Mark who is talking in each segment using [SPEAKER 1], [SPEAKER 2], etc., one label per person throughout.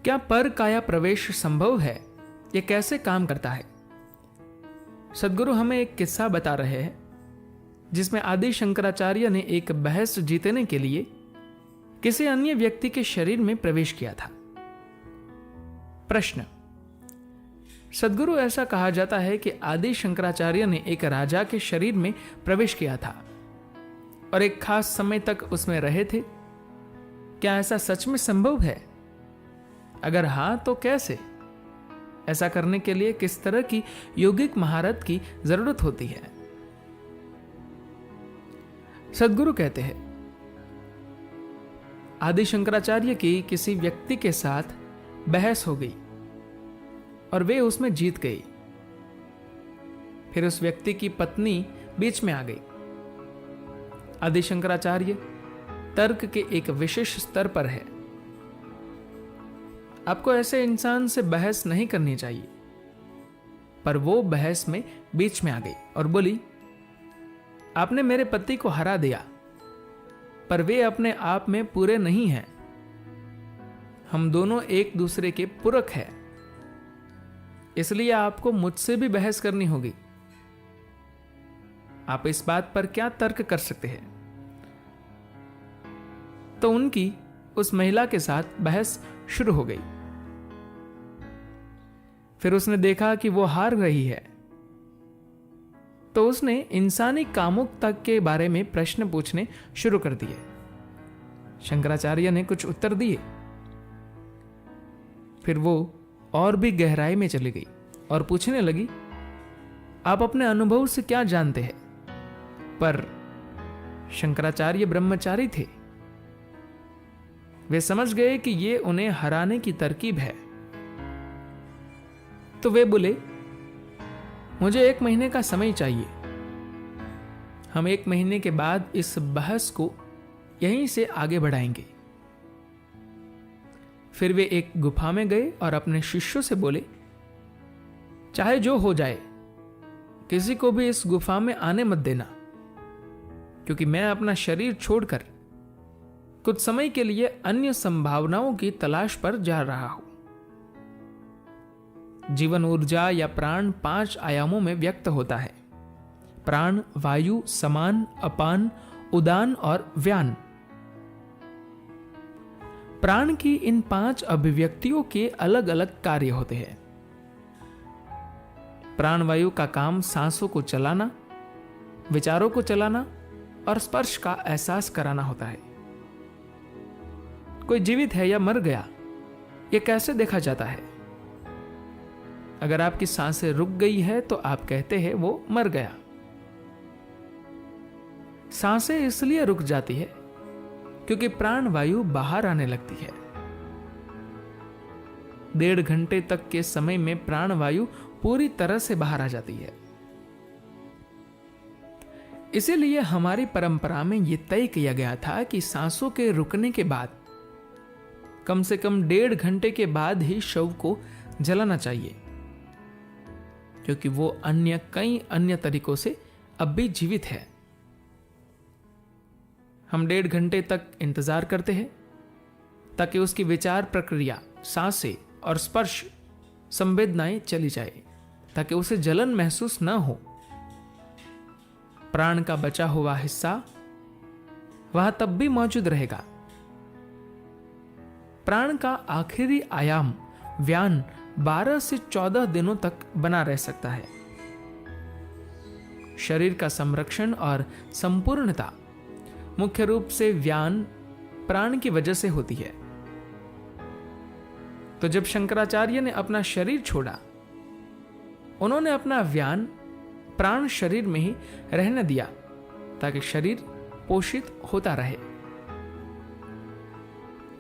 [SPEAKER 1] क्या पर काया प्रवेश संभव है? यह कैसे काम करता है? सदगुरु हमें एक किस्सा बता रहे हैं जिसमें आदि शंकराचार्य ने एक बहस जीतने के लिए किसी अन्य व्यक्ति के शरीर में प्रवेश किया था। प्रश्न: सदगुरु, ऐसा कहा जाता है कि आदि शंकराचार्य ने एक राजा के शरीर में प्रवेश किया था और एक खास समय तक उसमें रहे थे। क्या ऐसा सच में संभव है? अगर हां तो कैसे? ऐसा करने के लिए किस तरह की योगिक महारत की जरूरत होती है? सदगुरु कहते हैं, आदि शंकराचार्य की किसी व्यक्ति के साथ बहस हो गई और वे उसमें जीत गई। फिर उस व्यक्ति की पत्नी बीच में आ गई। आदि शंकराचार्य तर्क के एक विशेष स्तर पर है। आपको ऐसे इंसान से बहस नहीं करनी चाहिए, पर वो बहस में बीच में आ गई और बोली, आपने मेरे पति को हरा दिया, पर वे अपने आप में पूरे नहीं हैं। हम दोनों एक दूसरे के पूरक हैं, इसलिए आपको मुझसे भी बहस करनी होगी। आप इस बात पर क्या तर्क कर सकते हैं? तो उनकी उस महिला के साथ बहस शुरू हो गई। फिर उसने देखा कि वो हार रही है, तो उसने इंसानी कामुकता के बारे में प्रश्न पूछने शुरू कर दिए। शंकराचार्य ने कुछ उत्तर दिए। फिर वो और भी गहराई में चली गई और पूछने लगी, आप अपने अनुभव से क्या जानते हैं? पर शंकराचार्य ब्रह्मचारी थे। वे समझ गए कि ये उन्हें हराने की तरकीब है। तो वे बोले, मुझे 1 महीने का समय चाहिए। हम 1 महीने के बाद इस बहस को यहीं से आगे बढ़ाएंगे। फिर वे एक गुफा में गए और अपने शिष्यों से बोले, चाहे जो हो जाए, किसी को भी इस गुफा में आने मत देना, क्योंकि मैं अपना शरीर छोड़कर कुछ समय के लिए अन्य संभावनाओं की तलाश पर जा रहा हूं। जीवन ऊर्जा या प्राण 5 आयामों में व्यक्त होता है: प्राण, वायु, समान, अपान, उदान और व्यान। प्राण की इन 5 अभिव्यक्तियों के अलग अलग कार्य होते हैं। प्राणवायु का काम सांसों को चलाना, विचारों को चलाना और स्पर्श का एहसास कराना होता है। कोई जीवित है या मर गया, यह कैसे देखा जाता है? अगर आपकी सांसें रुक गई है तो आप कहते हैं वो मर गया। सांसें इसलिए रुक जाती है क्योंकि प्राणवायु बाहर आने लगती है। 1.5 घंटे तक के समय में प्राणवायु पूरी तरह से बाहर आ जाती है। इसीलिए हमारी परंपरा में यह तय किया गया था कि सांसों के रुकने के बाद कम से कम 1.5 घंटे के बाद ही शव को जलाना चाहिए, क्योंकि वो कई अन्य तरीकों से अब भी जीवित है। हम 1.5 घंटे तक इंतजार करते हैं ताकि उसकी विचार प्रक्रिया, सांसें और स्पर्श संवेदनाएं चली जाए, ताकि उसे जलन महसूस न हो। प्राण का बचा हुआ हिस्सा वह तब भी मौजूद रहेगा। प्राण का आखिरी आयाम व्यान 12 से 14 दिनों तक बना रह सकता है। शरीर का संरक्षण और संपूर्णता मुख्य रूप से व्यान प्राण की वजह से होती है। तो जब शंकराचार्य ने अपना शरीर छोड़ा, उन्होंने अपना व्यान प्राण शरीर में ही रहने दिया ताकि शरीर पोषित होता रहे।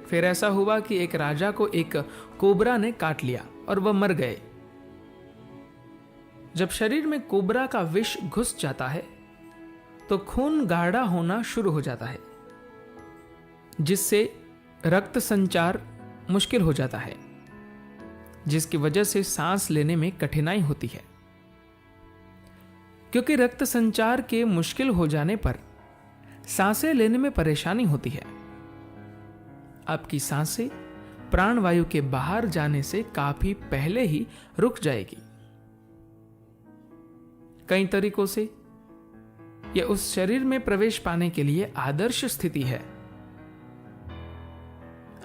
[SPEAKER 1] फिर ऐसा हुआ कि एक राजा को एक कोबरा ने काट लिया और वह मर गए। जब शरीर में कोबरा का विष घुस जाता है तो खून गाढ़ा होना शुरू हो जाता है, जिससे रक्त संचार मुश्किल हो जाता है, जिसकी वजह से सांस लेने में कठिनाई होती है। क्योंकि रक्त संचार के मुश्किल हो जाने पर सांसें लेने में परेशानी होती है। आपकी सांसें प्राणवायु के बाहर जाने से काफी पहले ही रुक जाएगी। कई तरीकों से यह उस शरीर में प्रवेश पाने के लिए आदर्श स्थिति है।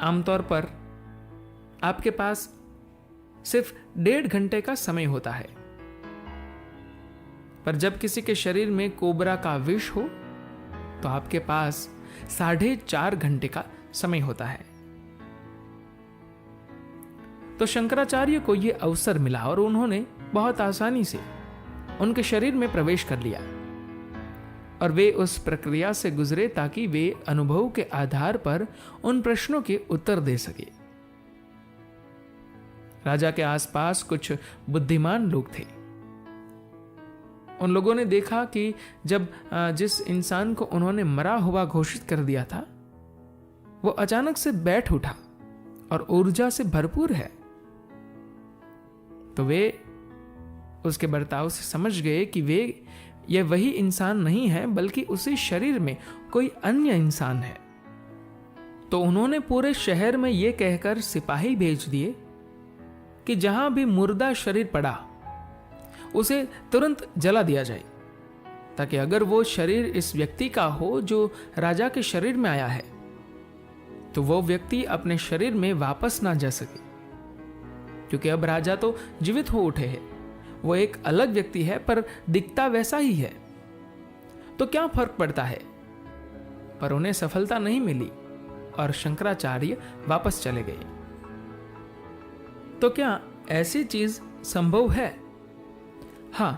[SPEAKER 1] आमतौर पर आपके पास सिर्फ 1.5 घंटे का समय होता है, पर जब किसी के शरीर में कोबरा का विष हो तो आपके पास 4.5 घंटे का समय होता है। तो शंकराचार्य को यह अवसर मिला और उन्होंने बहुत आसानी से उनके शरीर में प्रवेश कर लिया और वे उस प्रक्रिया से गुजरे ताकि वे अनुभव के आधार पर उन प्रश्नों के उत्तर दे सके। राजा के आसपास कुछ बुद्धिमान लोग थे। उन लोगों ने देखा कि जब जिस इंसान को उन्होंने मरा हुआ घोषित कर दिया था वो अचानक से बैठ उठा और ऊर्जा से भरपूर है, तो वे उसके बर्ताव से समझ गए कि यह वही इंसान नहीं है बल्कि उसी शरीर में कोई अन्य इंसान है। तो उन्होंने पूरे शहर में यह कहकर सिपाही भेज दिए कि जहां भी मुर्दा शरीर पड़ा उसे तुरंत जला दिया जाए, ताकि अगर वो शरीर इस व्यक्ति का हो जो राजा के शरीर में आया है तो वो व्यक्ति अपने शरीर में वापस ना जा सके, क्योंकि अब राजा तो जीवित हो उठे हैं। वो एक अलग व्यक्ति है पर दिखता वैसा ही है, तो क्या फर्क पड़ता है। पर उन्हें सफलता नहीं मिली और शंकराचार्य वापस चले गए। तो क्या ऐसी चीज संभव है? हां,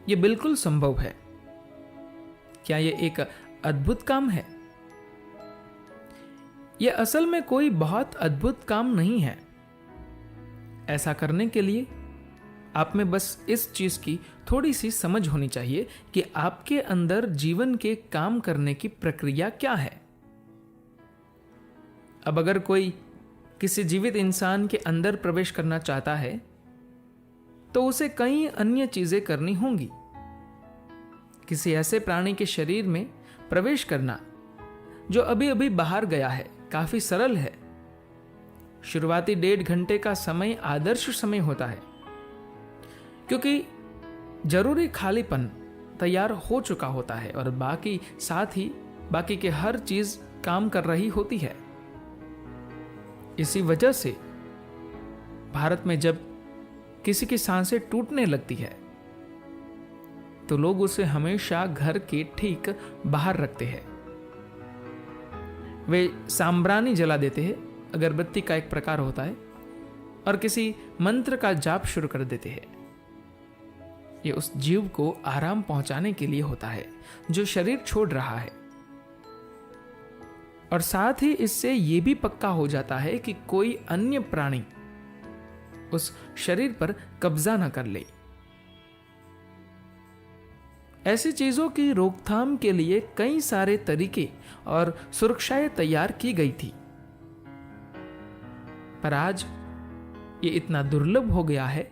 [SPEAKER 1] यह बिल्कुल संभव है। क्या यह एक अद्भुत काम है? यह असल में कोई बहुत अद्भुत काम नहीं है। ऐसा करने के लिए आप में बस इस चीज की थोड़ी सी समझ होनी चाहिए कि आपके अंदर जीवन के काम करने की प्रक्रिया क्या है। अब अगर कोई किसी जीवित इंसान के अंदर प्रवेश करना चाहता है तो उसे कई अन्य चीजें करनी होंगी। किसी ऐसे प्राणी के शरीर में प्रवेश करना जो अभी अभी बाहर गया है काफी सरल है। शुरुआती 1.5 घंटे का समय आदर्श समय होता है, क्योंकि जरूरी खालीपन तैयार हो चुका होता है और बाकी के हर चीज काम कर रही होती है। इसी वजह से भारत में जब किसी की सांसें टूटने लगती है तो लोग उसे हमेशा घर के ठीक बाहर रखते हैं। वे सांब्रानी जला देते हैं, अगरबत्ती का एक प्रकार होता है, और किसी मंत्र का जाप शुरू कर देते हैं। ये उस जीव को आराम पहुंचाने के लिए होता है जो शरीर छोड़ रहा है, और साथ ही इससे यह भी पक्का हो जाता है कि कोई अन्य प्राणी उस शरीर पर कब्जा न कर ले। ऐसी चीजों की रोकथाम के लिए कई सारे तरीके और सुरक्षाएं तैयार की गई थी, पर आज ये इतना दुर्लभ हो गया है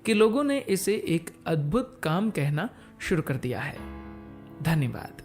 [SPEAKER 1] कि लोगों ने इसे एक अद्भुत काम कहना शुरू कर दिया है। धन्यवाद।